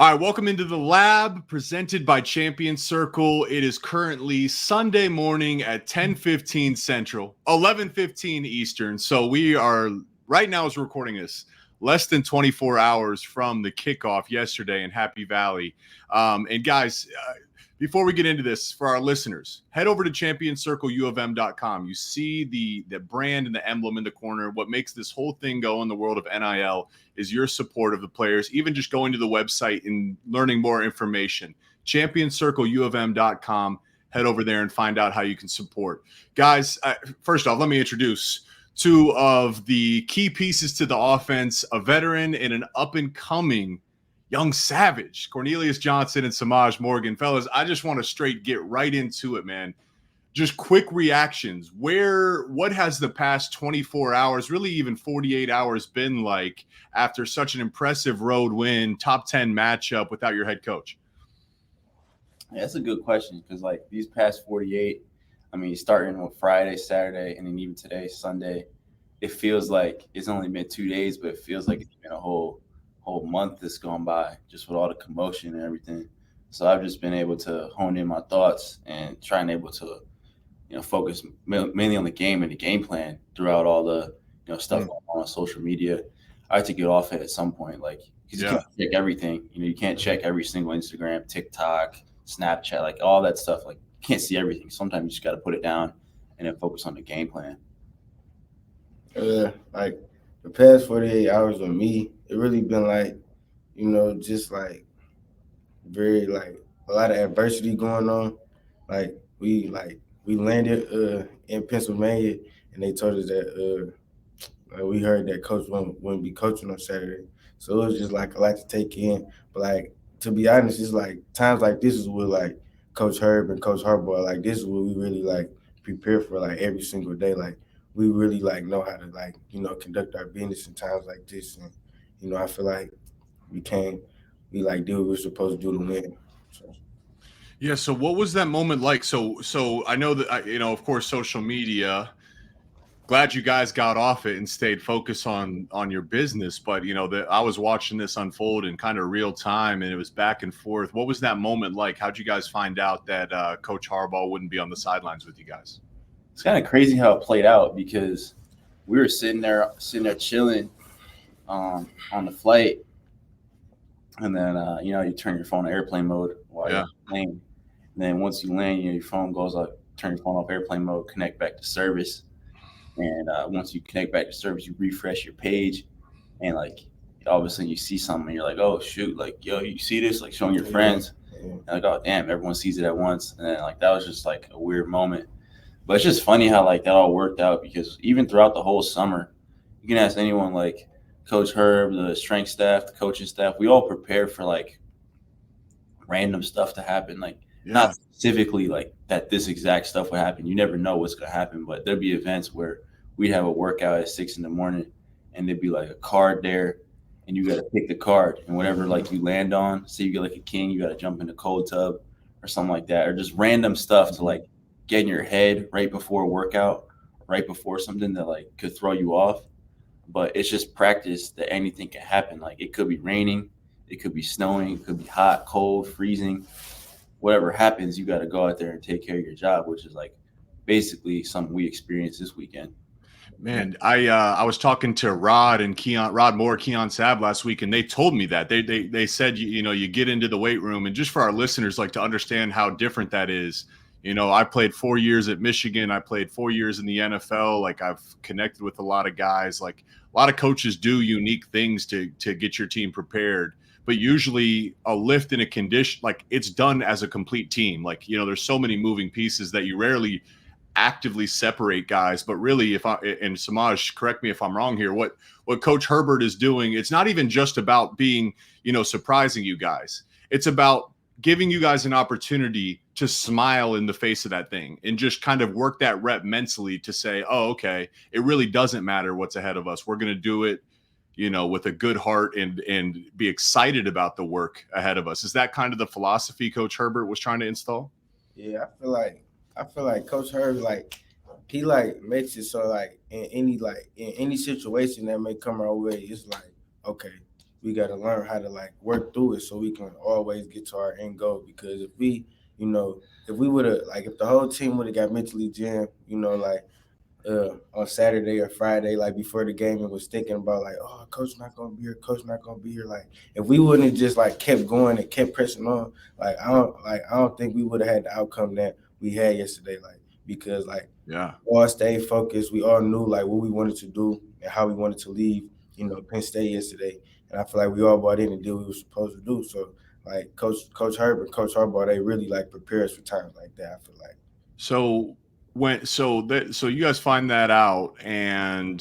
All right, welcome into the lab presented by Champion Circle. It is currently Sunday morning at 10:15 Central, 11:15 Eastern. So we are right now as we're recording this, less than 24 hours from the kickoff yesterday in Happy Valley. And guys, before we get into this, for our listeners, head over to championscircleufm.com. You see the brand and the emblem in the corner. What makes this whole thing go in the world of NIL is your support of the players, even just going to the website and learning more information. championscircleufm.com. Head over there and find out how you can support. Guys, first off, let me introduce two of the key pieces to the offense, a veteran and an up-and-coming young savage, Cornelius Johnson and Semaj Morgan. Fellas, I just want to straight get right into it, man. Just quick reactions. What has the past 24 hours, really even 48 hours been like after such an impressive road win, top 10 matchup without your head coach? Yeah, that's a good question because, like, these past 48, I mean, starting with Friday, Saturday, and then even today, Sunday, it feels like it's only been 2 days, but it feels like it's been a whole month that's gone by just with all the commotion and everything. So I've just been able to hone in my thoughts and able to, focus mainly on the game and the game plan throughout all the, stuff going on social media. I had to get off it at some point, like, because you can't check everything. You can't check every single Instagram, TikTok, Snapchat, like all that stuff. Like, you can't see everything. Sometimes you just got to put it down and then focus on the game plan. Like the past 48 hours with me, it really been like, just like very like a lot of adversity going on. Like we landed in Pennsylvania, and they told us that we heard that coach wouldn't be coaching on Saturday. So it was just like a lot to take in. But like, to be honest, it's like times like this is what like Coach Herb and Coach Harbaugh, like this is what we really like prepare for like every single day. Like we really like know how to like, conduct our business in times like this. And, I feel like we like do what we're supposed to do to win. So. Yeah. So what was that moment like? So I know that, of course, social media, glad you guys got off it and stayed focused on your business. But, I was watching this unfold in kind of real time and it was back and forth. What was that moment like? How'd you guys find out that Coach Harbaugh wouldn't be on the sidelines with you guys? It's kind of crazy how it played out because we were sitting there chilling on the flight. And then, you turn your phone to airplane mode while you're playing. And then once you land, your phone goes up, turn your phone off airplane mode, connect back to service. And once you connect back to service, you refresh your page. And, like, all of a sudden you see something and you're like, oh, shoot, like, yo, you see this? Like, showing your friends. And like, oh, damn, everyone sees it at once. And then, like, that was just, like, a weird moment. But it's just funny how, like, that all worked out because even throughout the whole summer, you can ask anyone, like, Coach Herb, the strength staff, the coaching staff, we all prepare for, like, random stuff to happen. Like, not specifically, like, that this exact stuff would happen. You never know what's going to happen. But there'd be events where we'd have a workout at 6 a.m, and there'd be, like, a card there, and you got to pick the card. And whatever, like, you land on, say you get, like, a king, you got to jump in the cold tub or something like that. Or just random stuff to, like, get in your head right before a workout, right before something that, like, could throw you off. But it's just practice that anything can happen. Like, it could be raining, it could be snowing, it could be hot, cold, freezing. Whatever happens, you got to go out there and take care of your job, which is, like, basically something we experienced this weekend. Man, I was talking to Rod Moore, Keon Sab last week, and they told me that they said you get into the weight room, and just for our listeners, like, to understand how different that is. I played 4 years at Michigan. I played 4 years in the NFL. Like, I've connected with a lot of guys. Like, a lot of coaches do unique things to get your team prepared. But usually a lift in a condition, like, it's done as a complete team. Like, there's so many moving pieces that you rarely actively separate guys. But really, and Semaj, correct me if I'm wrong here, what Coach Herbert is doing, it's not even just about being, surprising you guys. It's about giving you guys an opportunity to smile in the face of that thing and just kind of work that rep mentally to say, oh, okay, it really doesn't matter what's ahead of us. We're going to do it, with a good heart and be excited about the work ahead of us. Is that kind of the philosophy Coach Herbert was trying to install? Yeah, I feel like Coach Herbert, like, he like makes it so like in any situation that may come our way, it's like, okay, we got to learn how to like work through it so we can always get to our end goal. Because if we, if we would have like if the whole team would have got mentally jammed, like on Saturday or Friday, like before the game, and was thinking about like, oh, coach not gonna be here, coach not gonna be here. Like, if we wouldn't have just like kept going and kept pressing on, I don't think we would have had the outcome that we had yesterday. Like, because like Yeah. we all stayed focused, we all knew like what we wanted to do and how we wanted to leave, Penn State yesterday, and I feel like we all bought in and did what we were supposed to do. So like Coach Herbert, Coach Harbaugh, they really like prepare us for times like that. I feel like. So you guys find that out, and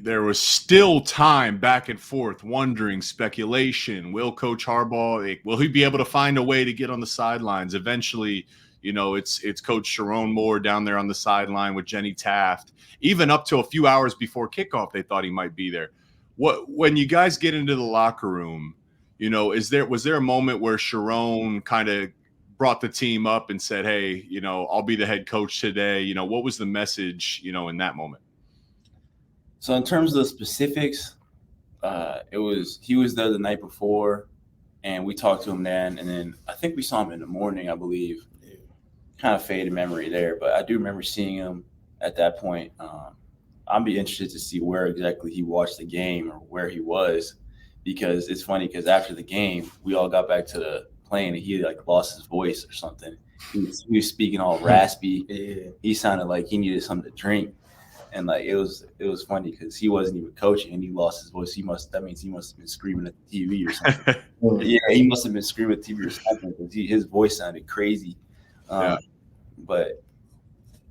there was still time back and forth, wondering, speculation. Will Coach Harbaugh, will he be able to find a way to get on the sidelines? Eventually, it's Coach Sharon Moore down there on the sideline with Jenny Taft. Even up to a few hours before kickoff, they thought he might be there. When you guys get into the locker room, was there a moment where Sharon kind of brought the team up and said, hey, I'll be the head coach today? What was the message, in that moment? So in terms of the specifics, he was there the night before, and we talked to him then, and then I think we saw him in the morning, I believe. Kind of faded memory there, but I do remember seeing him at that point. I'd be interested to see where exactly he watched the game or where he was, because it's funny because after the game, we all got back to the plane and he like lost his voice or something. He was speaking all raspy. Yeah. He sounded like he needed something to drink, and like it was funny because he wasn't even coaching and he lost his voice. That means he must have been screaming at the TV or something. Yeah, he must have been screaming at the TV or something because his voice sounded crazy. But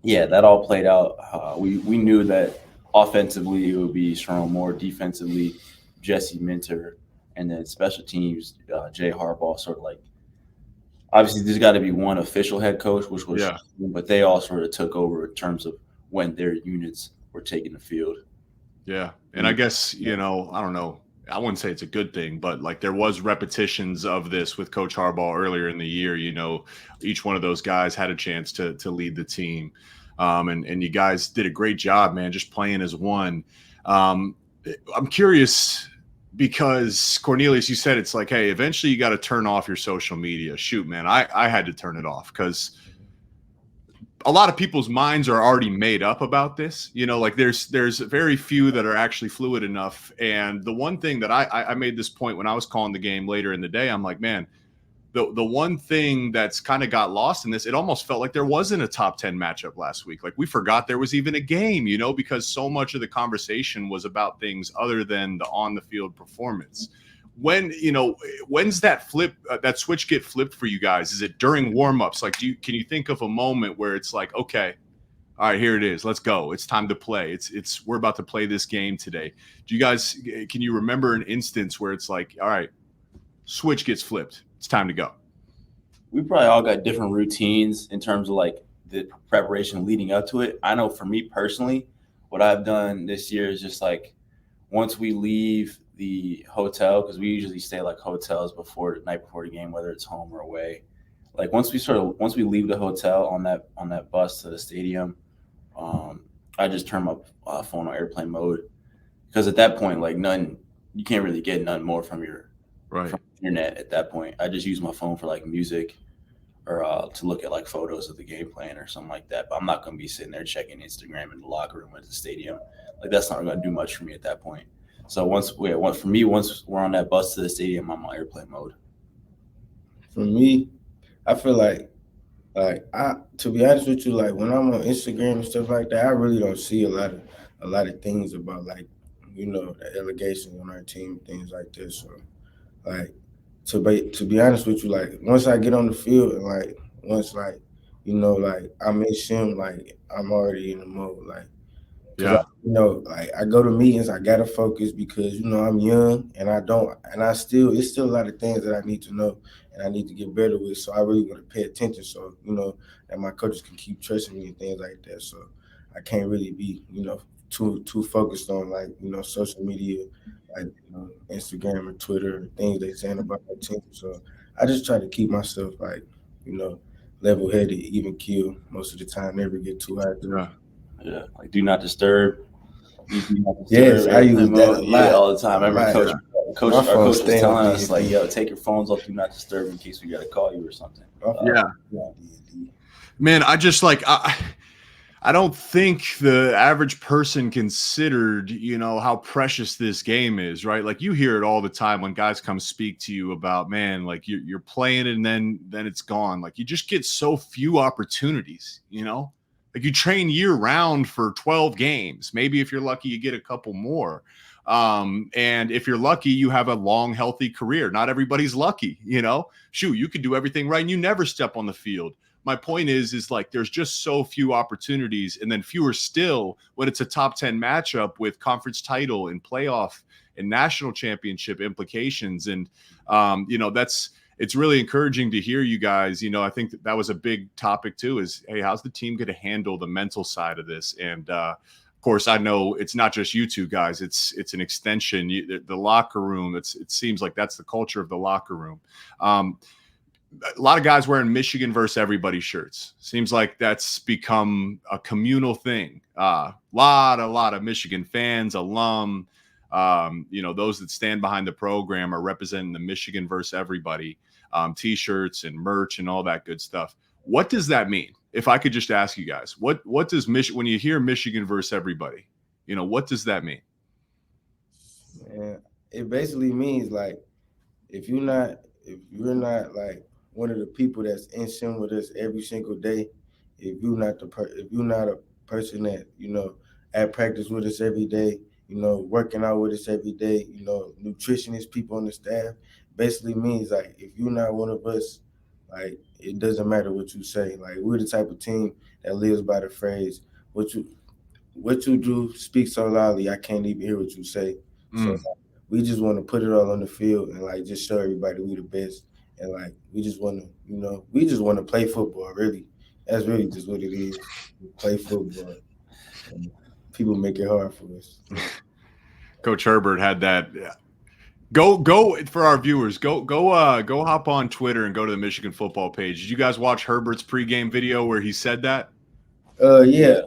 yeah, that all played out. We knew that offensively it would be Sharon Moore, defensively Jesse Minter, and then special teams Jay Harbaugh. Sort of like, obviously there's got to be one official head coach, which was, but they all sort of took over in terms of when their units were taking the field. Yeah, and I guess I don't know. I wouldn't say it's a good thing, but like there was repetitions of this with Coach Harbaugh earlier in the year. Each one of those guys had a chance to lead the team, and you guys did a great job, man, just playing as one. I'm curious because Cornelius, you said it's like, hey, eventually you got to turn off your social media. Shoot, man, I had to turn it off because a lot of people's minds are already made up about this. Like there's very few that are actually fluid enough. And the one thing that I made this point when I was calling the game later in the day, I'm like, man, the one thing that's kind of got lost in this, it almost felt like there wasn't a top 10 matchup last week. Like we forgot there was even a game, because so much of the conversation was about things other than the on the field performance. When's that that switch get flipped for you guys? Is it during warmups? Like, can you think of a moment where it's like, okay, all right, here it is. Let's go. It's time to play. We're about to play this game today. Can you remember an instance where it's like, all right, switch gets flipped. It's time to go. We probably all got different routines in terms of like the preparation leading up to it. I know for me personally, what I've done this year is just like once we leave the hotel, because we usually stay like hotels the night before the game, whether it's home or away. Like once we leave the hotel on that bus to the stadium, I just turn my phone on airplane mode, because at that point, like you can't really get none more from your from internet at that point. I just use my phone for like music or to look at like photos of the game plan or something like that. But I'm not going to be sitting there checking Instagram in the locker room at the stadium. Like that's not going to do much for me at that point. So once we're on that bus to the stadium, I'm on airplane mode. For me, I feel like to be honest with you, like when I'm on Instagram and stuff like that, I really don't see a lot of things about like, the allegations on our team, things like this. So like to be honest with you, like once I get on the field and like once like, like I miss him, like I'm already in the mode. Like I go to meetings, I gotta focus because I'm young and it's still a lot of things that I need to know and I need to get better with. So I really want to pay attention so that my coaches can keep trusting me and things like that. So I can't really be too focused on like social media, like Instagram or Twitter and things they saying about my team. So I just try to keep myself like level headed, even keel most of the time. Never get too high. Yeah, like do not disturb. Yes, I use that a lot all the time. Every coach Coach, My our phone coach was stay telling on us, D&D. like, yo, take your phones off, do not disturb in case we got to call you or something. Yeah. Man, I just like I don't think the average person considered, how precious this game is, right? Like you hear it all the time when guys come speak to you about, man, like you're playing it and then it's gone. Like you just get so few opportunities, like you train year round for 12 games. Maybe if you're lucky, you get a couple more. And if you're lucky, you have a long, healthy career. Not everybody's lucky, shoot, you could do everything right and you never step on the field. My point is like there's just so few opportunities, and then fewer still when it's a top 10 matchup with conference title and playoff and national championship implications. And it's really encouraging to hear you guys. I think that was a big topic too, is, hey, how's the team going to handle the mental side of this? And of course, I know it's not just you two guys. It's an extension. The locker room. It seems like that's the culture of the locker room. A lot of guys wearing Michigan versus everybody shirts. Seems like that's become a communal thing. Lot of Michigan fans, alum, those that stand behind the program are representing the Michigan versus everybody, t-shirts and merch and all that good stuff. What does that mean? If I could just ask you guys, what does when you hear Michigan versus everybody, what does that mean? Yeah, it basically means like if you're not like one of the people that's in sim with us every single day, if you're not a person that at practice with us every day, working out with us every day, nutritionist people on the staff, basically means like if you're not one of us, like it doesn't matter what you say. Like we're the type of team that lives by the phrase, what you do speaks so loudly I can't even hear what you say. So we just want to put it all on the field and like just show everybody we the best. And like we just want to play football. Really, that's really just what it is. We play football. And people make it hard for us. Coach Herbert had that. Go for our viewers. Go hop on Twitter and go to the Michigan football page. Did you guys watch Herbert's pregame video where he said that? Yeah.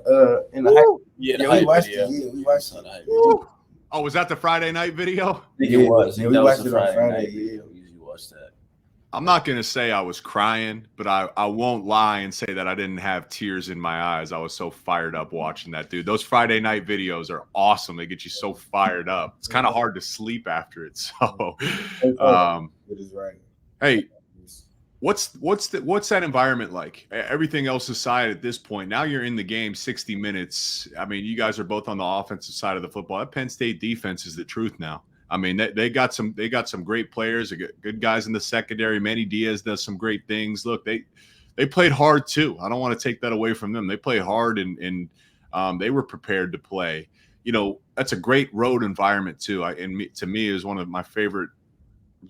In the we watched it. Yeah, we watched it. Oh, was that the Friday night video? I think it was. Yeah, we watched it on Friday. Yeah, we usually watch that. I'm not going to say I was crying, but I won't lie and say that I didn't have tears in my eyes. I was so fired up watching that, dude. Those Friday night videos are awesome. They get you so fired up. It's kind of hard to sleep after it. So, it is right. Hey, what's that environment like? Everything else aside at this point, now you're in the game 60 minutes. I mean, you guys are both on the offensive side of the football. That Penn State defense is the truth now. I mean, they got some great players, good guys in the secondary. Manny Diaz does some great things. Look, they played hard too. I don't want to take that away from them. They played hard and they were prepared to play. That's a great road environment too. To me, is one of my favorite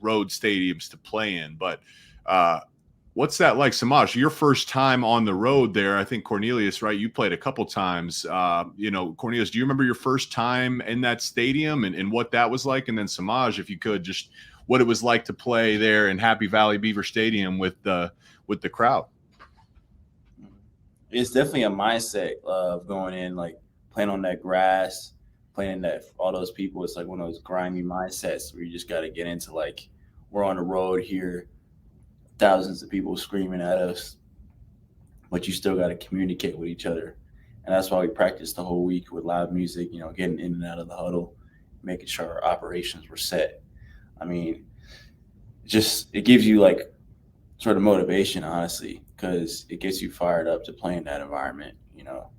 road stadiums to play in. But what's that like, Semaj? Your first time on the road there, I think Cornelius, right? You played a couple times. Cornelius, do you remember your first time in that stadium and what that was like? And then Semaj, if you could, just what it was like to play there in Happy Valley Beaver Stadium with the crowd. It's definitely a mindset of going in, like playing on that grass, playing that all those people. It's like one of those grimy mindsets where you just got to get into like, we're on the road here. Thousands of people screaming at us, but you still got to communicate with each other. And that's why we practiced the whole week with live music, getting in and out of the huddle, making sure our operations were set. I mean, it gives you like sort of motivation, honestly, because it gets you fired up to play in that environment.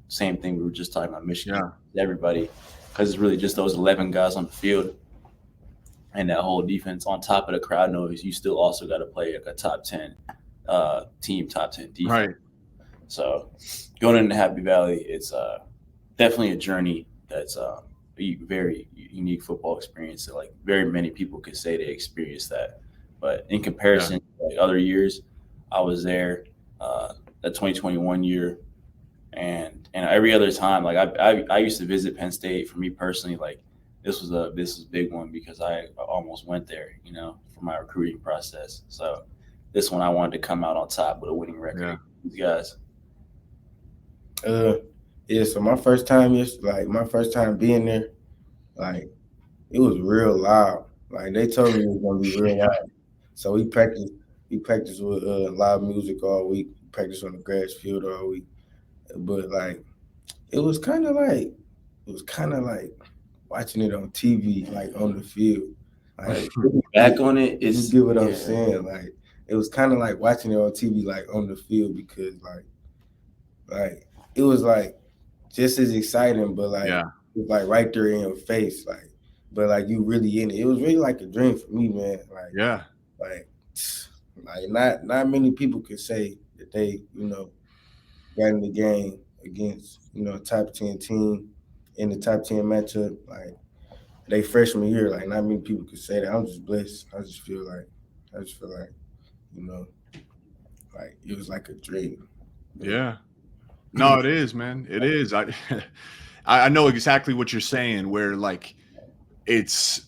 Same thing we were just talking about Michigan, everybody, because it's really just those 11 guys on the field. And that whole defense on top of the crowd noise, you still also got to play like a top 10 team, top 10 defense. Right. So going into Happy Valley, it's definitely a journey that's a very unique football experience that like very many people could say they experienced that. But in comparison to like other years, I was there that 2021 year and every other time, like I used to visit Penn State. For me personally, like this was a big one because I almost went there, for my recruiting process. So this one I wanted to come out on top with a winning record. Yeah. These guys. So my first time being there, like it was real loud. Like they told me it was gonna be real loud. So we practiced. We practiced with live music all week. Practiced on the grass field all week. But like it was kind of like watching it on TV, like on the field. Like Back on it, you it's get what I'm saying. Like it was kind of like watching it on TV, like on the field, because like it was like just as exciting, but like Yeah. it was like right there in your face, like but like you really in it. It was really like a dream for me, man. Yeah. Like not many people could say that they got in the game against a top 10 team in the top 10 matchup. Like they freshman year, like not many people could say that. I'm just blessed. I just feel like you know, like it was like a dream. Yeah. No, it is, man. It is. I know exactly what you're saying, where like it's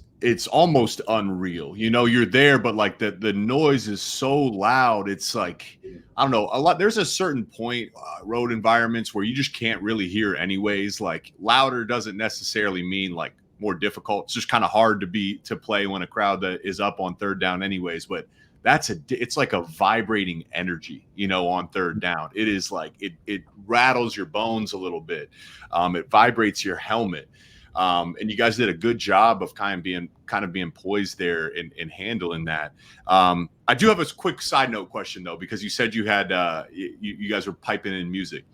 almost unreal. You're there, but like the noise is so loud. It's like, I don't know, a lot. There's a certain point, road environments where you just can't really hear anyways. Like louder doesn't necessarily mean like more difficult. It's just kind of hard to play when a crowd that is up on third down anyways. But it's like a vibrating energy, on third down. It is like, it rattles your bones a little bit. It vibrates your helmet. And you guys did a good job of kind of being poised there and handling that. I do have a quick side note question though, because you said you had you guys were piping in music.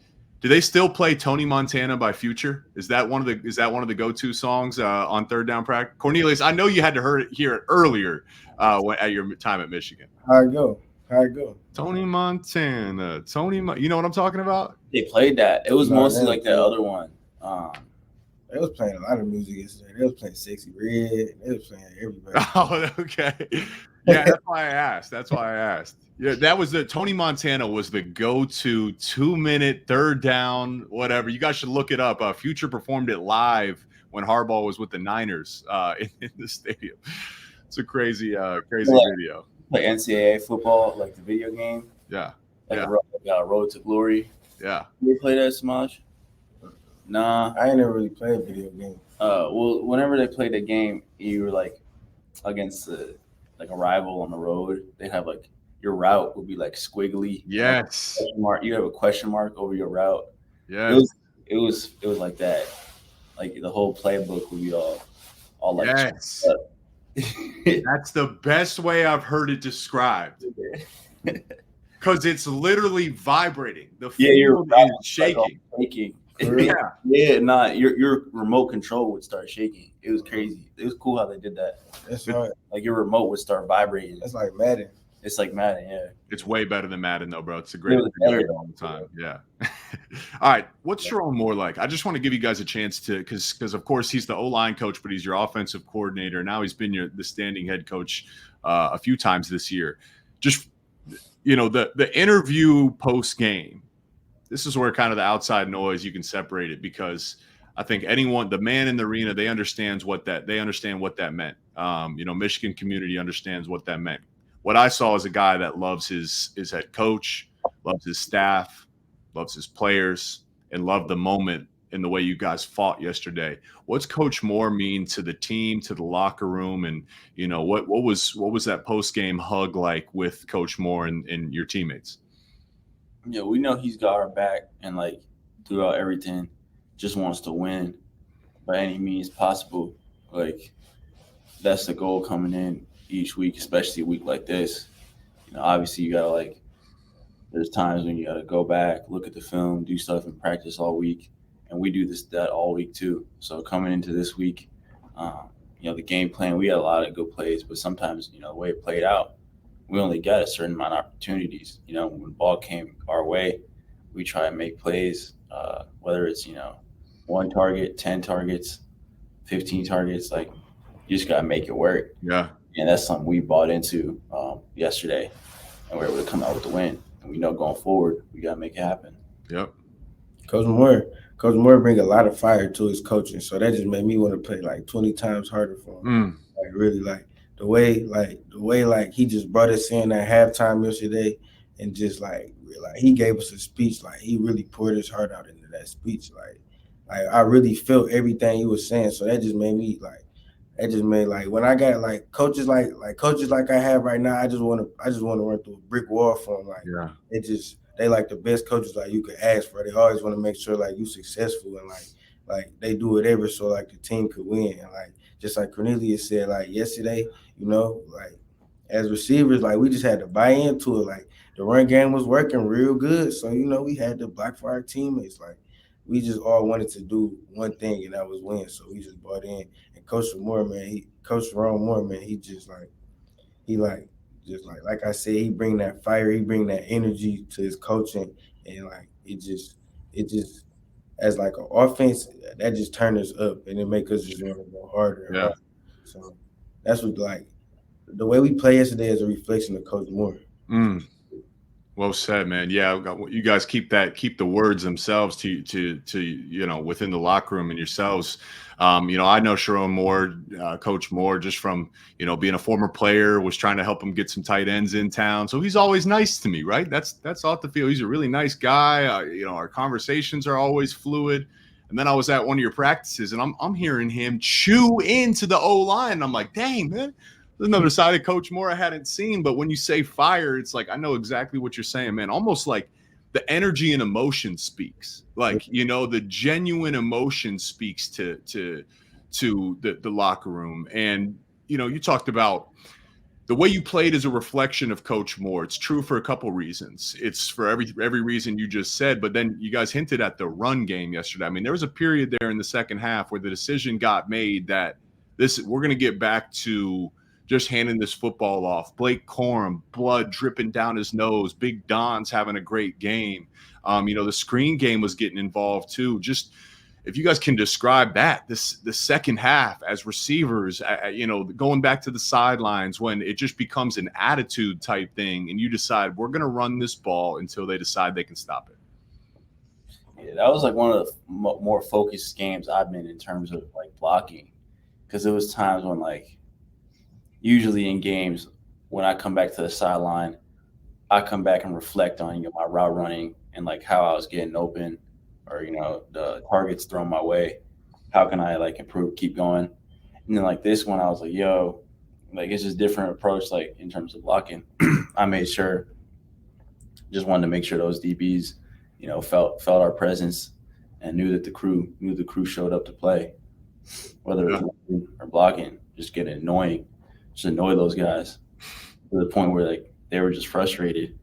Do they still play Tony Montana by Future? Is that one of the go-to songs on third down practice? Cornelius, I know you had to hear it earlier at your time at Michigan. How it go? Tony Montana, you know what I'm talking about? They played that. It was mostly like that other one. They was playing a lot of music yesterday. They was playing Sexy Red. They was playing everybody. Oh, okay. Yeah, that's why I asked. Yeah, that was Tony Montana was the go-to 2-minute third down, whatever. You guys should look it up. Future performed it live when Harbaugh was with the Niners in the stadium. It's a crazy video. Like NCAA football, like the video game. Yeah. Like Road to Glory. Yeah. You play that, Semaj? Nah. I ain't never really played a video game. Well, whenever they played the game, you were like against like a rival on the road. They have like your route would be like squiggly. Yes. You have a question mark over your route. Yeah. It was like that. Like the whole playbook would be all like. Yes. That's the best way I've heard it described. Because it's literally vibrating. The field is shaking. Yeah. Your remote control would start shaking. It was crazy. It was cool how they did that. That's right. Like your remote would start vibrating. That's like Madden. It's like Madden, yeah. It's way better than Madden, though, bro. It's a great video all the time. Yeah. All right. What's Sharon Moore like? I just want to give you guys a chance to, because of course he's the O-line coach, but he's your offensive coordinator. Now he's been the standing head coach a few times this year. Just, the interview post game. This is where kind of the outside noise, you can separate it, because I think the man in the arena, they understand what that meant. Michigan community understands what that meant. What I saw is a guy that loves his head coach, loves his staff, loves his players, and loved the moment in the way you guys fought yesterday. What's Coach Moore mean to the team, to the locker room, and what was that post game hug like with Coach Moore and your teammates? Yeah, we know he's got our back, and like throughout everything, just wants to win by any means possible. Like that's the goal coming in each week, especially a week like this. Obviously you gotta there's times when you gotta go back, look at the film, do stuff in practice all week, and we do that all week too. So coming into this week, the game plan, we had a lot of good plays, but sometimes the way it played out, we only got a certain amount of opportunities. When the ball came our way, we try and make plays, whether it's 1 target, 10 targets, 15 targets. Like you just gotta make it work. Yeah. And that's something we bought into yesterday, and we were able to come out with the win. And we know going forward, we got to make it happen. Yep. Coach Moore bring a lot of fire to his coaching, so that just made me want to play 20 times harder for him. Really, the way he just brought us in at halftime yesterday, and just he gave us a speech. He really poured his heart out into that speech. I really felt everything he was saying, so that just made me That just made like when I got like coaches like I have right now, I just want to run through a brick wall for them. Like Yeah. they like the best coaches like you could ask for. They always want to make sure like you successful and like they do whatever so like the team could win. And like just like Cornelius said, like yesterday, like as receivers, like we just had to buy into it. Like the run game was working real good, so we had to block for our teammates. Like we just all wanted to do one thing, and that was win. So we just bought in. And Coach Ron Moore, man, he like I said, he bring that fire, he bring that energy to his coaching, and like it just as like an offense that just turn us up, and it make us just want to go harder and Yeah. harder. So that's what like the way we play yesterday is a reflection of Coach Moore. Mm. Well said, man. Yeah, you guys keep the words themselves to within the locker room and yourselves. I know Sharon Moore, Coach Moore, just from being a former player, was trying to help him get some tight ends in town. So he's always nice to me, right? That's off the field. He's a really nice guy. Our conversations are always fluid. And then I was at one of your practices, and I'm hearing him chew into the O line. And I'm like, dang, man. There's another side of Coach Moore I hadn't seen, but when you say fire, it's like I know exactly what you're saying, man. Almost like the energy and emotion speaks, like the genuine emotion speaks to the locker room. And you talked about the way you played is a reflection of Coach Moore. It's true for a couple reasons. It's for every reason you just said, but then you guys hinted at the run game yesterday. I mean, there was a period there in the second half where the decision got made that we're going to get back to just handing this football off. Blake Corum, blood dripping down his nose. Big Don's having a great game. The screen game was getting involved too. Just if you guys can describe that, the second half as receivers, going back to the sidelines when it just becomes an attitude type thing and you decide we're going to run this ball until they decide they can stop it. Yeah, that was like one of the more focused games I've been in terms of like blocking, because there was times when like usually in games when I come back to the sideline, I come back and reflect on my route running and like how I was getting open, or the targets thrown my way. How can I like improve, keep going? And then like this one, I was like, yo, like it's just different approach. Like in terms of blocking, I made sure, just wanted to make sure those DBs, felt our presence and knew the crew showed up to play, whether it was running or blocking. Just get annoying. Just annoy those guys to the point where like they were just frustrated,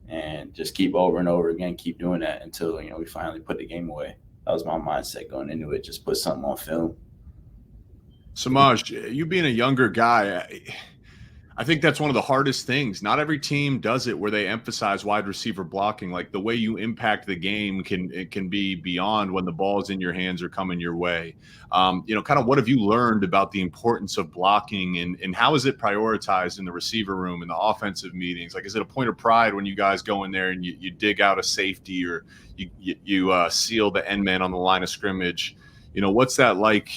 and just keep over and over again, keep doing that until we finally put the game away. That was my mindset going into it. Just put something on film. Semaj, you being a younger guy, I think that's one of the hardest things. Not every team does it where they emphasize wide receiver blocking. Like the way you impact the game can be beyond when the ball's in your hands or coming your way. Kind of what have you learned about the importance of blocking, and how is it prioritized in the receiver room and the offensive meetings? Like, is it a point of pride when you guys go in there and you dig out a safety, or you seal the end man on the line of scrimmage? What's that like,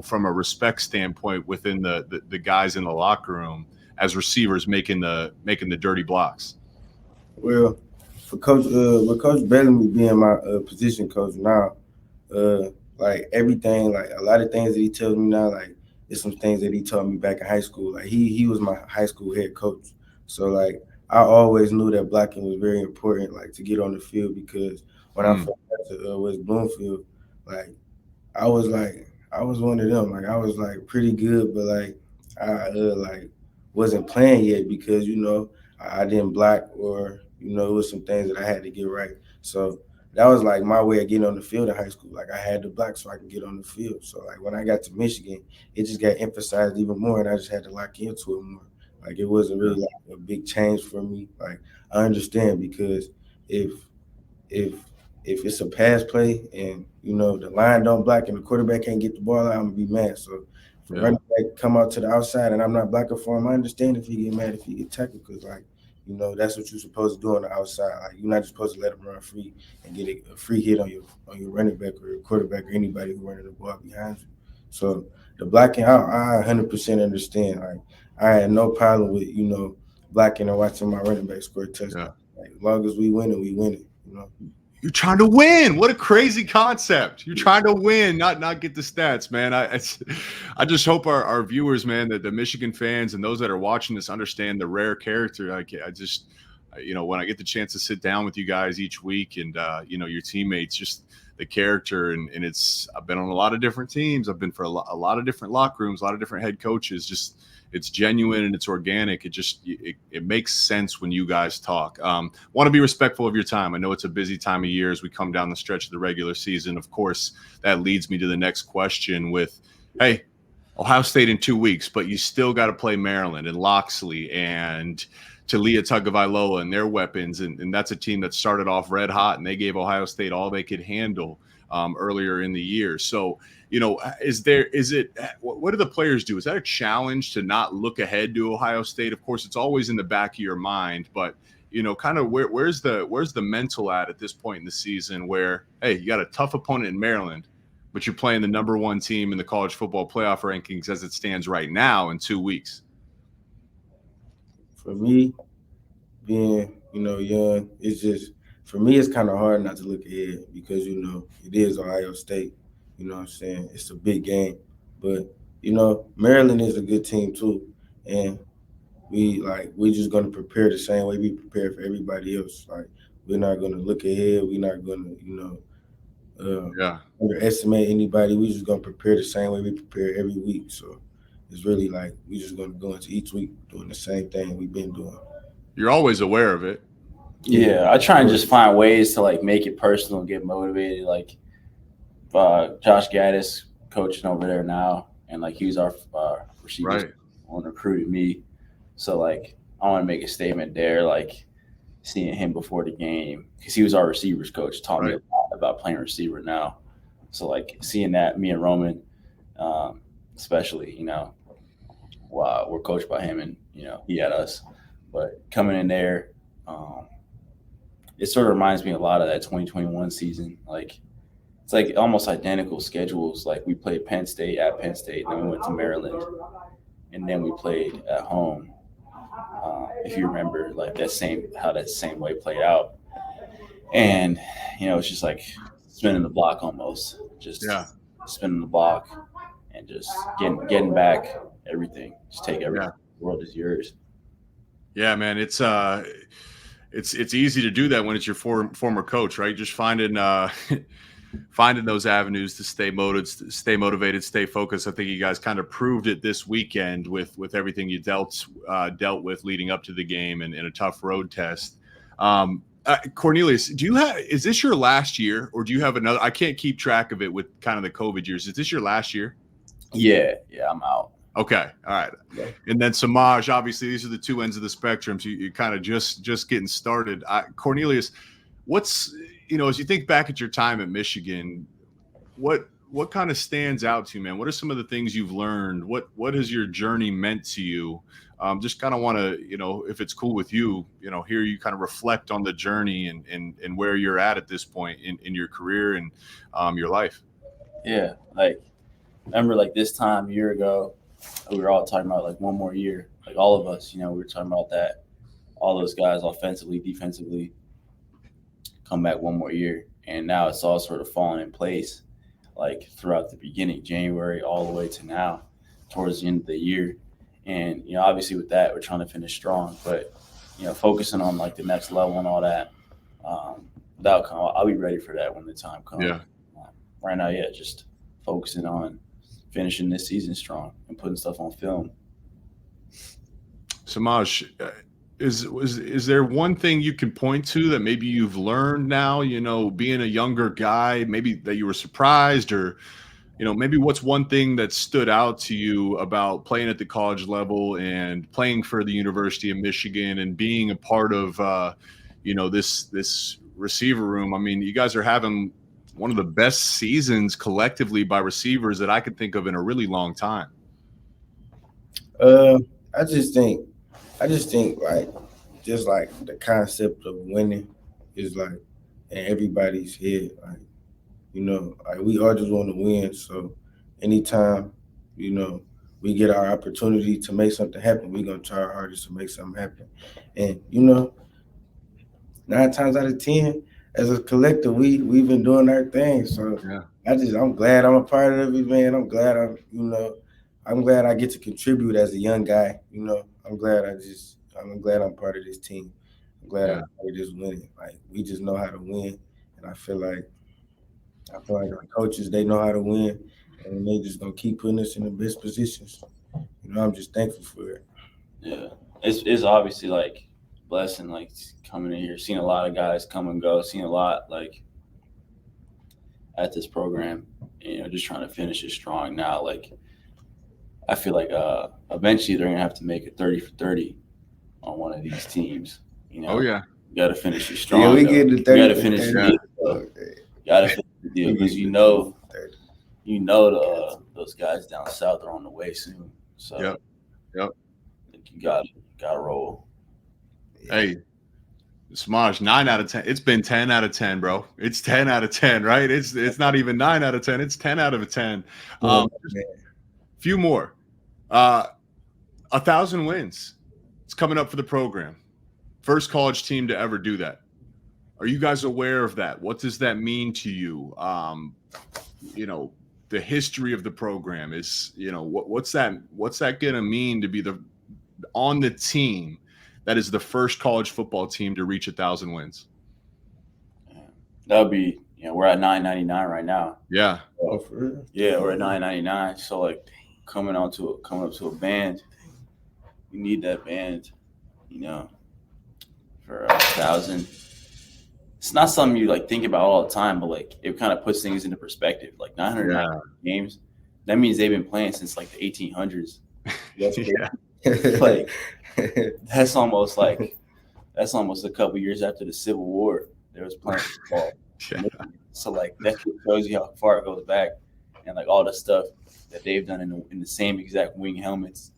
from a respect standpoint within the guys in the locker room as receivers making the dirty blocks? Well, with Coach Bellamy being my position coach now, like everything, like a lot of things that he tells me now, like it's some things that he taught me back in high school. Like he was my high school head coach, so like I always knew that blocking was very important, like to get on the field, because when I first got to West Bloomfield, like I was one of them. Like I was like pretty good, but like I like wasn't playing yet because I didn't block, or it was some things that I had to get right. So that was like my way of getting on the field in high school. Like I had to block so I could get on the field. So like when I got to Michigan, it just got emphasized even more, and I just had to lock into it more. Like it wasn't really like a big change for me. Like I understand, because if if it's a pass play and the line don't block and the quarterback can't get the ball out, I'm gonna be mad. So if a running back come out to the outside and I'm not blocking for him, I understand if he get mad, if he get tackled, because like that's what you're supposed to do on the outside. Like you're not just supposed to let him run free and get a free hit on your running back or your quarterback or anybody who running the ball behind you. So the blocking, I 100% understand. Like I had no problem with blocking and watching my running back score a touchdown. Like as long as we win it, we win it. You're trying to win. What a crazy concept. You're trying to win, not get the stats, man. I just hope our viewers, man, that the Michigan fans and those that are watching this understand the rare character. When I get the chance to sit down with you guys each week and, your teammates, just the character. And I've been on a lot of different teams. I've been for a lot of different locker rooms, a lot of different head coaches. Just it's genuine and it's organic. It makes sense when you guys talk. Want to be respectful of your time. I know it's a busy time of year as we come down the stretch of the regular season. Of course, that leads me to the next question with, hey, Ohio State in 2 weeks, but you still got to play Maryland and Loxley and Talia Tagovailoa and their weapons. And that's a team that started off red hot and they gave Ohio State all they could handle earlier in the year. So, what do the players do? Is that a challenge to not look ahead to Ohio State? Of course, it's always in the back of your mind, but kind of where's the mental at this point in the season where, hey, you got a tough opponent in Maryland, but you're playing the number one team in the college football playoff rankings as it stands right now in 2 weeks? For me, being, young, for me, it's kind of hard not to look ahead because, it is Ohio State. You know what I'm saying? It's a big game. But, Maryland is a good team too. And we're just going to prepare the same way we prepare for everybody else. Like, we're not going to look ahead. We're not going to, underestimate anybody. We're just going to prepare the same way we prepare every week. So it's really like we're just going to go into each week doing the same thing we've been doing. You're always aware of it. Yeah, I try and just find ways to make it personal and get motivated. Like Josh Gaddis coaching over there now, and he's our receiver and recruited me. So I want to make a statement there, seeing him before the game because he was our receivers coach, taught me a lot about playing receiver now. So seeing that, me and Roman, especially, wow, we're coached by him and he had us. But coming in there, it sort of reminds me a lot of that 2021 season. It's almost identical schedules. We played Penn State at Penn State, then we went to Maryland, and then we played at home. If you remember, how that same way played out, and it's just spinning the block almost, spinning the block, and just getting back everything. Just take everything. The world is yours. Yeah, man, it's easy to do that when it's your former coach, right? Just finding those avenues to stay motivated, stay focused. I think you guys kind of proved it this weekend with everything you dealt with leading up to the game and in a tough road test. Cornelius, is this your last year, or do you have another? I can't keep track of it with kind of the COVID years. Is this your last year? Yeah, I'm out. Okay. All right. Yeah. And then Semaj, obviously these are the two ends of the spectrum. So you're kind of just getting started. Cornelius, as you think back at your time at Michigan, what kind of stands out to you, man? What are some of the things you've learned? What has your journey meant to you? Just kind of want to, if it's cool with you, hear you kind of reflect on the journey and where you're at this point in your career and your life. Yeah. Remember this time a year ago, we were all talking about one more year, all of us, we were talking about that. All those guys offensively, defensively, come back one more year. And now it's all sort of falling in place, throughout the beginning, January, all the way to now, towards the end of the year. And, obviously with that, we're trying to finish strong, but, focusing on the next level and all that, I'll be ready for that when the time comes. Yeah. Right now, just focusing on finishing this season strong and putting stuff on film. Semaj, is there one thing you can point to that maybe you've learned now, being a younger guy, maybe that you were surprised, or, maybe what's one thing that stood out to you about playing at the college level and playing for the University of Michigan and being a part of, this receiver room? I mean, you guys are having one of the best seasons collectively by receivers that I could think of in a really long time. I just think the concept of winning is in everybody's head. We all just want to win. So anytime, we get our opportunity to make something happen, we're gonna try our hardest to make something happen. And 9 times out of 10, as a collective, we've been doing our thing. So Yeah. I'm glad I'm a part of it, man. I'm glad I'm glad I get to contribute as a young guy. I'm glad I'm part of this team. I'm glad I'm part of this winning. Like we just know how to win, and I feel like our coaches, they know how to win, and they just gonna keep putting us in the best positions. I'm just thankful for it. Yeah, it's obviously like blessing, like coming in here, seeing a lot of guys come and go, seeing a lot like at this program, just trying to finish it strong now. Like I feel like eventually they're gonna have to make it 30 for 30 on one of these teams. Oh yeah, you got to finish it strong. Yeah, we get the 30. You got to finish the deal. You got to finish the deal because those guys down south are on the way soon. So yep. I think you got to roll. Hey, Semaj, 9 out of 10. It's been 10 out of 10, bro. It's 10 out of 10, right? It's not even 9 out of 10. It's 10 out of 10. Few more. 1,000 wins. It's coming up for the program. First college team to ever do that. Are you guys aware of that? What does that mean to you? The history of the program is, what's that going to mean to be on the team that is the first college football team to reach 1,000 wins? That would be, we're at 999 right now. Yeah. Oh, for real? Yeah, we're at 999. So like coming up to a band, you need that band, for 1,000. It's not something you like think about all the time, but like it kind of puts things into perspective. Like 900 games, that means they've been playing since like the 1800s. Like that's almost a couple years after the Civil War. There was playing football. So like that shows you how far it goes back, and like all the stuff that they've done in the same exact wing helmets,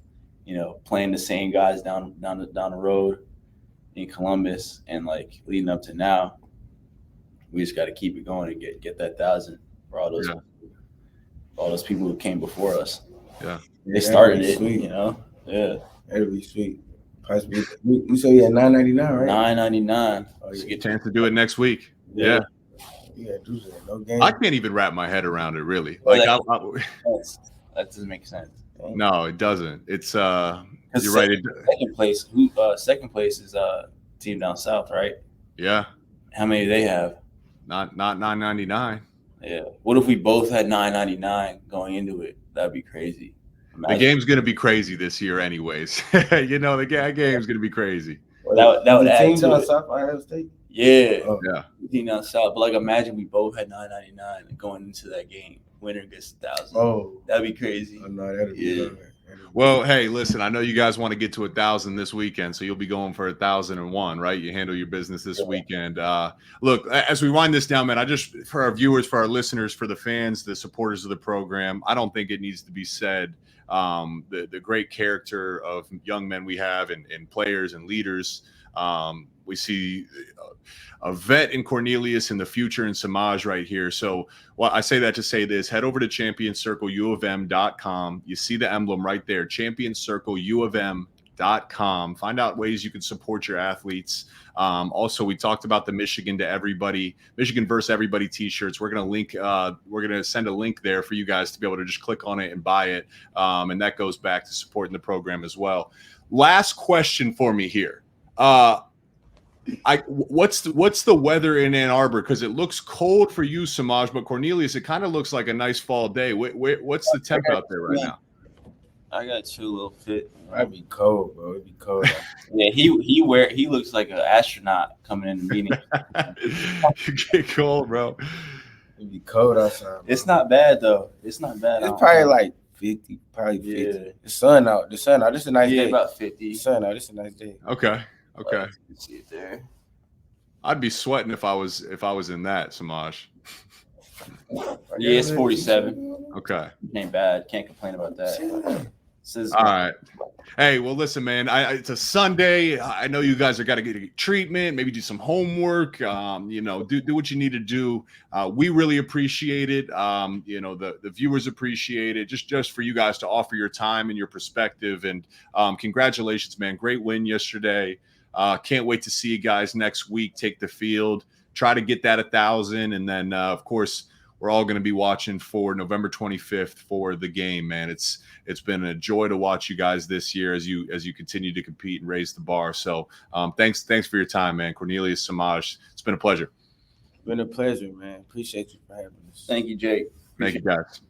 playing the same guys down the road in Columbus, and like leading up to now. We just got to keep it going and get that 1,000 for all those people who came before us. Yeah, they started it. Sweet. Yeah, that'd be sweet. Possibly, you say you had 999, right? 999. Oh, you get a chance to do it next week. Yeah. Yeah, do that. No game. I can't even wrap my head around it, really. That doesn't make sense. No, it doesn't. It's you're right. Second place is team down south, right? Yeah. How many do they have? Not 999. Yeah. What if we both had 999 going into it? That'd be crazy. Imagine. The game's gonna be crazy this year, anyways. The game's gonna be crazy. That would add team to down it. south, Ohio State. Yeah. Oh. Yeah. Team down south, but like imagine we both had 999 going into that game. Winner gets 1,000. Oh, that'd be crazy. Oh, no, that'd be Well, hey, listen, I know you guys want to get to 1,000 this weekend, so you'll be going for 1,001, right? You handle your business this weekend. Look, as we wind this down, man, for our viewers, for our listeners, for the fans, the supporters of the program, I don't think it needs to be said. The great character of young men we have and players and leaders. We see a vet in Cornelius in the future in Semaj right here. So I say that to say this. Head over to championscircleufm.com. You see the emblem right there, championscircleufm.com. Find out ways you can support your athletes. Also, we talked about the Michigan versus Everybody t-shirts. We're going to send a link there for you guys to be able to just click on it and buy it. And that goes back to supporting the program as well. Last question for me here. What's the weather in Ann Arbor? Because it looks cold for you, Semaj, but Cornelius, it kind of looks like a nice fall day. What's the temp out there right now? I got you a little fit. It'd be cold, bro. It'd be cold. Yeah, he looks like an astronaut coming in the meeting. You get cold, bro. It'd be cold outside. Bro. It's not bad though. It's not bad. It's probably like 50. Probably 50. Yeah. The sun out. This is a nice day. About 50. The sun out. This is a nice day. Okay. You can see it there. I'd be sweating if I was in that, Semaj. Yeah, it's 47. Okay. Ain't bad. Can't complain about that. All right. Hey, well, listen, man. It's a Sunday. I know you guys are got to get treatment, maybe do some homework. Do what you need to do. We really appreciate it. The viewers appreciate it. Just for you guys to offer your time and your perspective. And congratulations, man. Great win yesterday. Can't wait to see you guys next week take the field. try to get that 1,000. And then, of course, we're all going to be watching for November 25th for the game, man. It's been a joy to watch you guys this year as you continue to compete and raise the bar. So thanks for your time, man. Cornelius Semaj, it's been a pleasure. It's been a pleasure, man. Appreciate you for having us. Thank you, Jake. Thank you, guys.